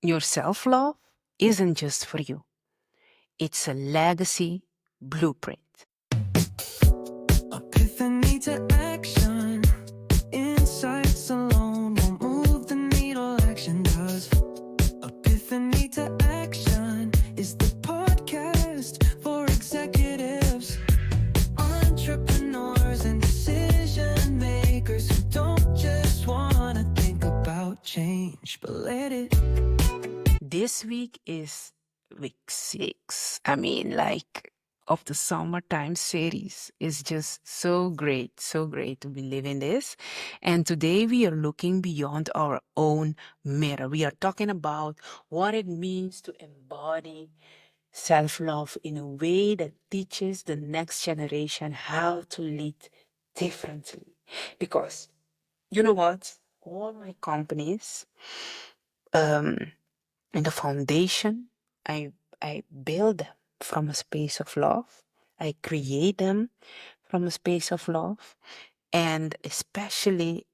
Your self-love isn't just for you. It's a legacy blueprint. Epiphany to action. Insights alone won't move the needle, action does. Epiphany to action is the podcast for executives, entrepreneurs, and decision makers who don't just want to think about change, but let it. This week is week 6. Of the summertime series. It's just so great to be living this. And today we are looking beyond our own mirror. We are talking about what it means to embody self-love in a way that teaches the next generation how to lead differently. Because you know what? All my companies, um, in the foundation, I I build them from a space of love. I create them from a space of love, and especially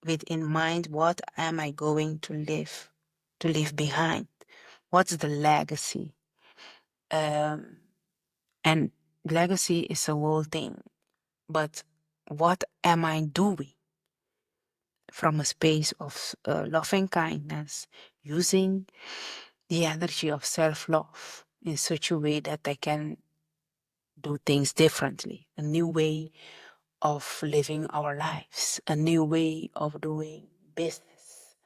with in mind, what am I going to leave behind? What's the legacy? Um, and legacy is a whole thing, but what am I doing from a space of loving kindness, using the energy of self-love in such a way that I can do things differently, a new way of living our lives, a new way of doing business.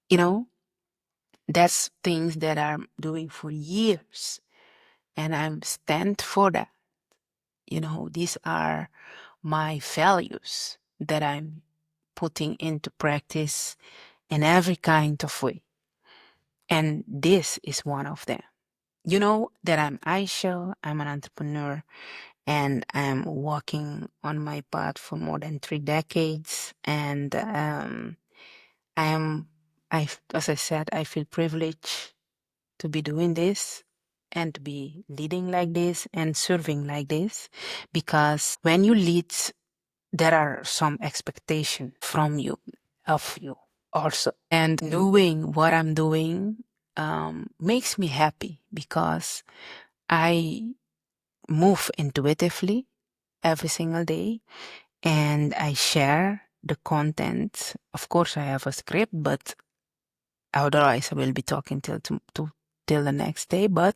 You know, that's things that I'm doing for years and I'm stand for that. You know, these are my values that I'm putting into practice in every kind of way. And this is one of them. You know that I'm Aisha, I'm an entrepreneur, and I'm walking on my path for more than 3 decades. And I am, as I said, I feel privileged to be doing this and to be leading like this and serving like this, because when you lead, there are some expectation from you, of you also. And knowing what I'm doing makes me happy because I move intuitively every single day and I share the content. Of course, I have a script, but otherwise I will be talking till the next day. But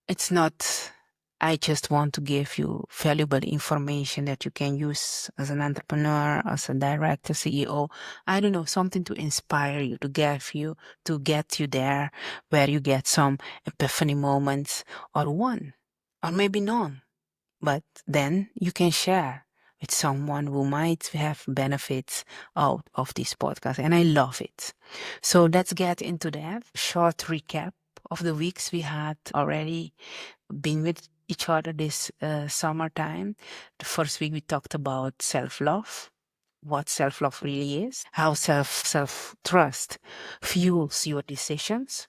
it's not. I just want to give you valuable information that you can use as an entrepreneur, as a director, CEO. I don't know, something to inspire you, to get you there, where you get some epiphany moments, or one, or maybe none. But then you can share with someone who might have benefits out of this podcast. And I love it. So let's get into that. Short recap of the weeks we had already been with each other this summertime. The first week we talked about self-love, what self-love really is, how self-trust fuels your decisions,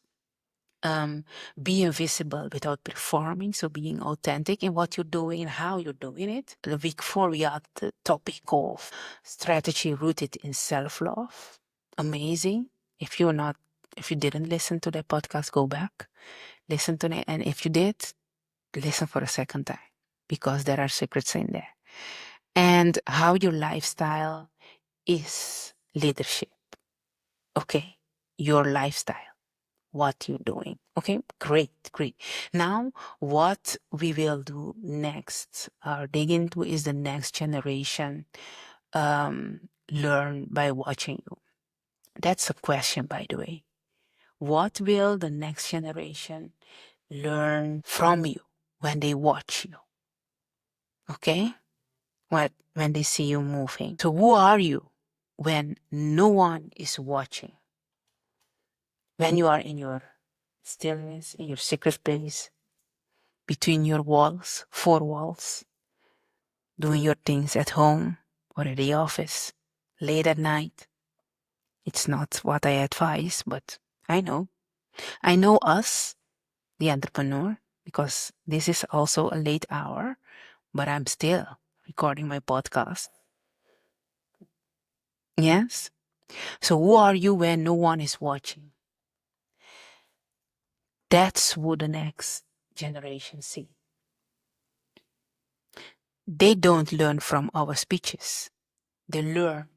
being visible without performing, so being authentic in what you're doing and how you're doing it. The week 4, we had the topic of strategy rooted in self-love. Amazing. If you didn't listen to that podcast, go back, listen to it. And if you did, listen for a second time because there are secrets in there. And how your lifestyle is leadership. Okay. Your lifestyle, what you're doing. Okay, great. Now, what we will do next, dig into, is the next generation learn by watching you. That's a question, by the way. What will the next generation learn from you when they watch you? Okay, when they see you moving. So, who are you when no one is watching? When you are in your stillness, in your secret place, between your walls, four walls, doing your things at home or at the office, late at night. It's not what I advise, but I know. I know us, the entrepreneur, because this is also a late hour, but I'm still recording my podcast. Yes? So who are you when no one is watching? That's what the next generation see. They don't learn from our speeches. They learn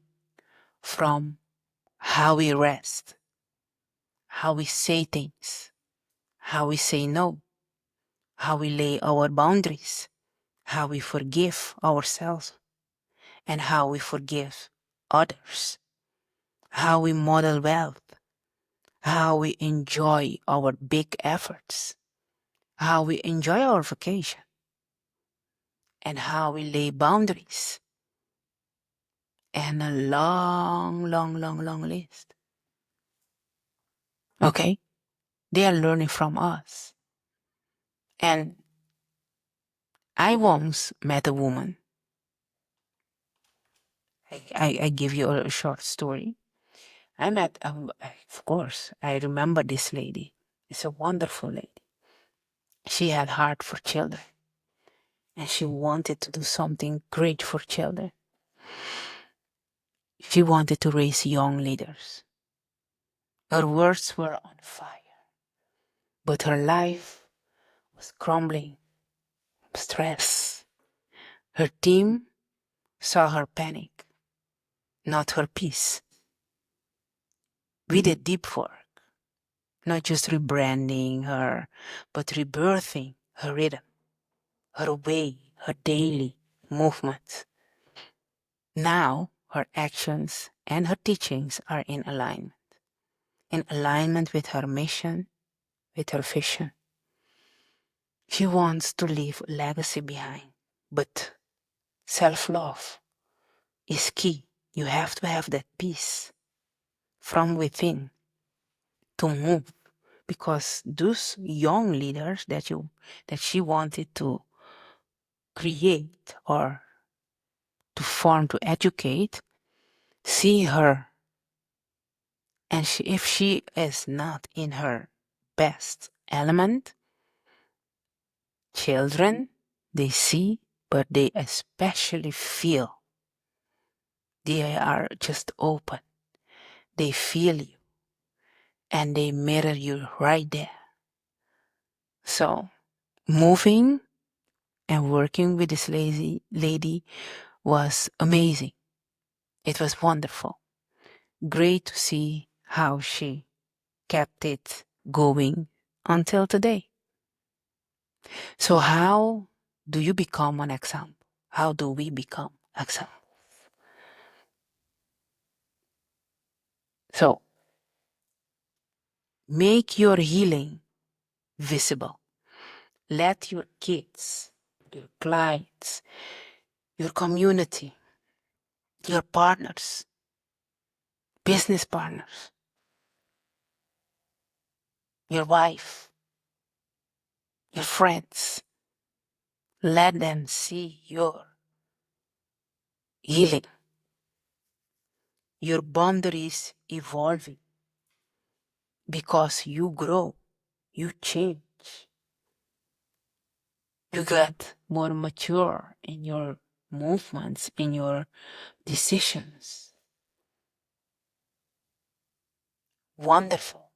from how we rest, how we say things, how we say no, how we lay our boundaries, how we forgive ourselves, and how we forgive others, how we model wealth, how we enjoy our big efforts, how we enjoy our vacation, and how we lay boundaries, and a long, long, long, long list. Okay? They are learning from us. And I once met a woman. I give you a short story. I met, of course, I remember this lady. It's a wonderful lady. She had heart for children, and she wanted to do something great for children. She wanted to raise young leaders. Her words were on fire, but her life was crumbling, stress. Her team saw her panic, not her peace. We did deep work, not just rebranding her, but rebirthing her rhythm, her way, her daily movements. Now her actions and her teachings are in alignment with her mission, with her vision. She wants to leave a legacy behind, but self-love is key. You have to have that peace from within to move, because those young leaders that she wanted to create or to form, to educate, see her, and if she is not in her best element, children, they see, but they especially feel. They are just open. They feel you, and they mirror you right there. So moving and working with this lady was amazing. It was wonderful. Great to see how she kept it going until today. So how do you become an example? How do we become examples? So make your healing visible. Let your kids, your clients, your community, your partners, business partners, your wife, your friends, let them see your healing, your boundaries evolving, because you grow, you change, you get more mature in your movements, in your decisions. Wonderful.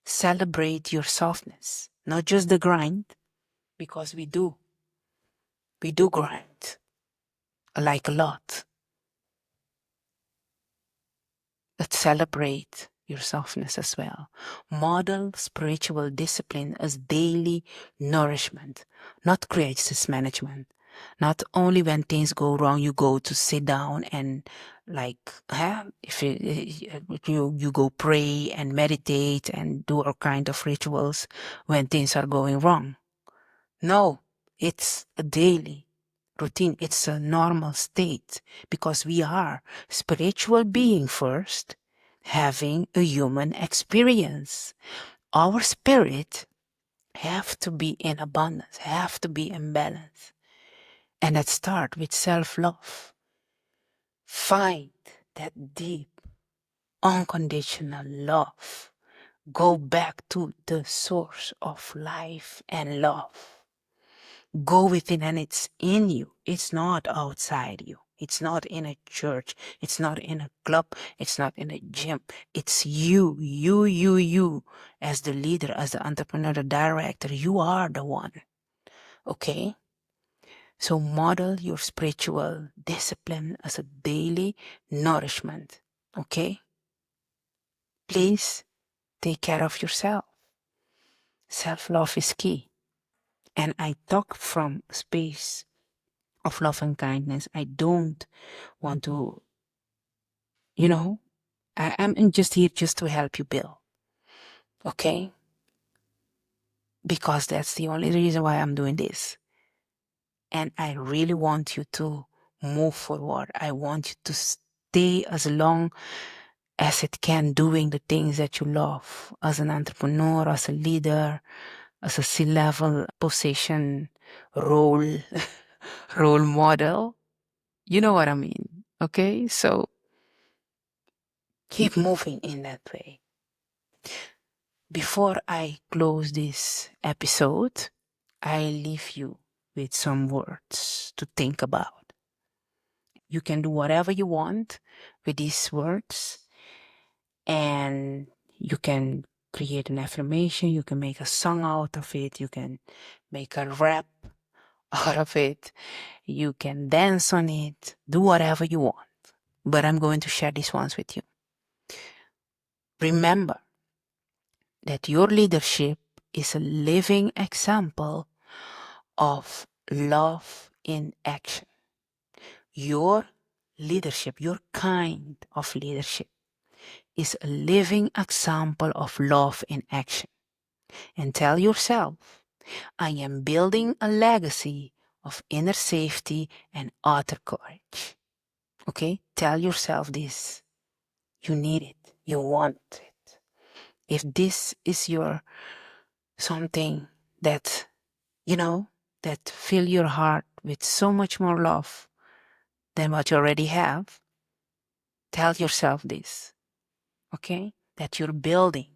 Celebrate your softness, not just the grind, because we do grind like a lot. But celebrate your softness as well. Model spiritual discipline as daily nourishment, not crisis management. Not only when things go wrong, you go to sit down and if you go pray and meditate and do all kind of rituals when things are going wrong. No, it's a daily routine. It's a normal state, because we are spiritual being first, having a human experience. Our spirit have to be in abundance, have to be in balance. And that start with self-love. Find that deep, unconditional love. Go back to the source of life and love. Go within, and it's in you. It's not outside you. It's not in a church. It's not in a club. It's not in a gym. It's you. As the leader, as the entrepreneur, the director, you are the one. Okay? So model your spiritual discipline as a daily nourishment. Okay? Please take care of yourself. Self-love is key. And I talk from a space of love and kindness. I don't want to, you know, I'm just here just to help you build. Okay? Because that's the only reason why I'm doing this. And I really want you to move forward. I want you to stay as long as it can doing the things that you love as an entrepreneur, as a leader, as a C-level position, role, role model. You know what I mean? Okay? So keep moving in that way. Before I close this episode, I leave you with some words to think about. You can do whatever you want with these words, and you can create an affirmation, you can make a song out of it, you can make a rap out of it, you can dance on it, do whatever you want. But I'm going to share these ones with you. Remember that your leadership is a living example of love in action. Your leadership, your kind of leadership, is a living example of love in action. And tell yourself, I am building a legacy of inner safety and outer courage. Okay? Tell yourself this. You need it. You want it. If this is your something that, that fill your heart with so much more love than what you already have, tell yourself this. Okay? That you're building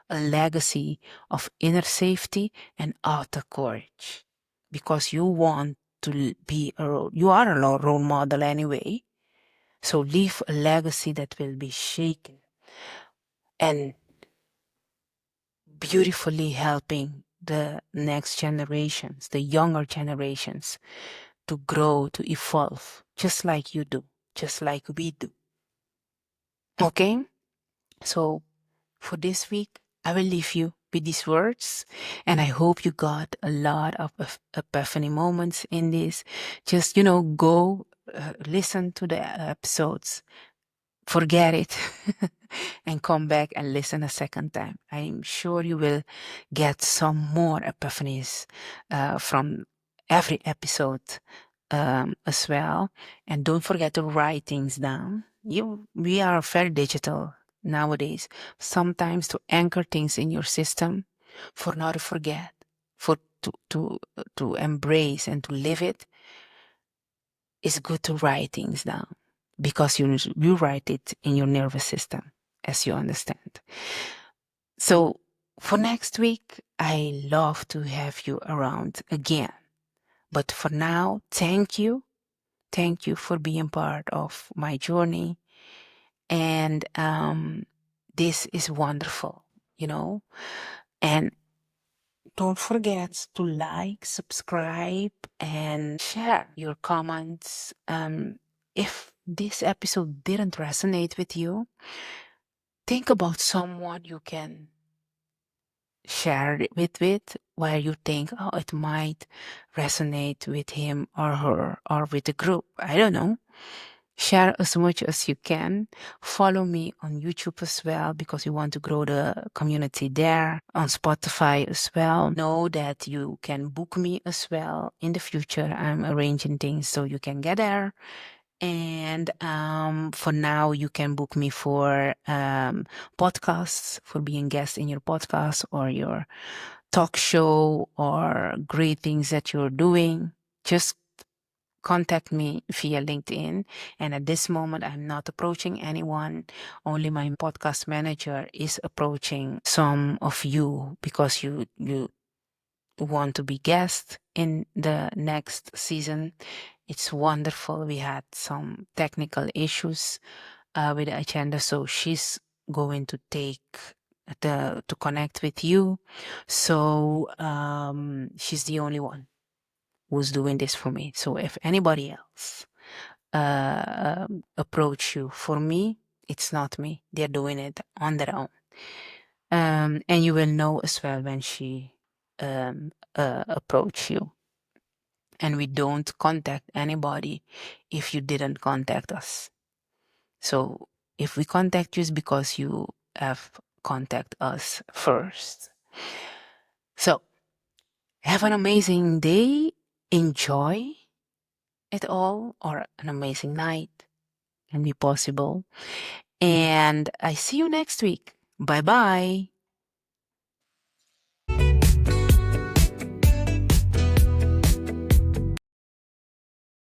a legacy of inner safety and outer courage because you want to be you are a role model anyway. So leave a legacy that will be shaken and beautifully helping the next generations, the younger generations, to grow, to evolve, just like you do, just like we do. Okay? So for this week, I will leave you with these words, and I hope you got a lot of epiphany moments in this. Just, go listen to the episodes, forget it, and come back and listen a second time. I'm sure you will get some more epiphanies from every episode as well. And don't forget to write things down. We are very digital nowadays. Sometimes to anchor things in your system, for not to forget, for to embrace and to live it, it's good to write things down because you write it in your nervous system, as you understand. So for next week, I love to have you around again. But for now, thank you. Thank you for being part of my journey. And this is wonderful, And don't forget to like, subscribe, and share your comments. If this episode didn't resonate with you, think about someone you can share it with where you think, oh, it might resonate with him or her or with the group. I don't know. Share as much as you can. Follow me on YouTube as well because we want to grow the community there. On Spotify as well. Know that you can book me as well in the future. I'm arranging things so you can get there. And for now, you can book me for podcasts, for being guest in your podcast or your talk show or great things that you're doing. Just contact me via LinkedIn. And at this moment, I'm not approaching anyone. Only my podcast manager is approaching some of you because you want to be guest in the next season. It's wonderful. We had some technical issues with the agenda, so she's going to take to connect with you. So she's the only one who's doing this for me. So if anybody else approach you for me, it's not me. They're doing it on their own. And you will know as well when she approach you. And we don't contact anybody if you didn't contact us. So if we contact you, it's because you have contact us first. So have an amazing day. Enjoy it all, or an amazing night can be possible. And I see you next week. Bye bye.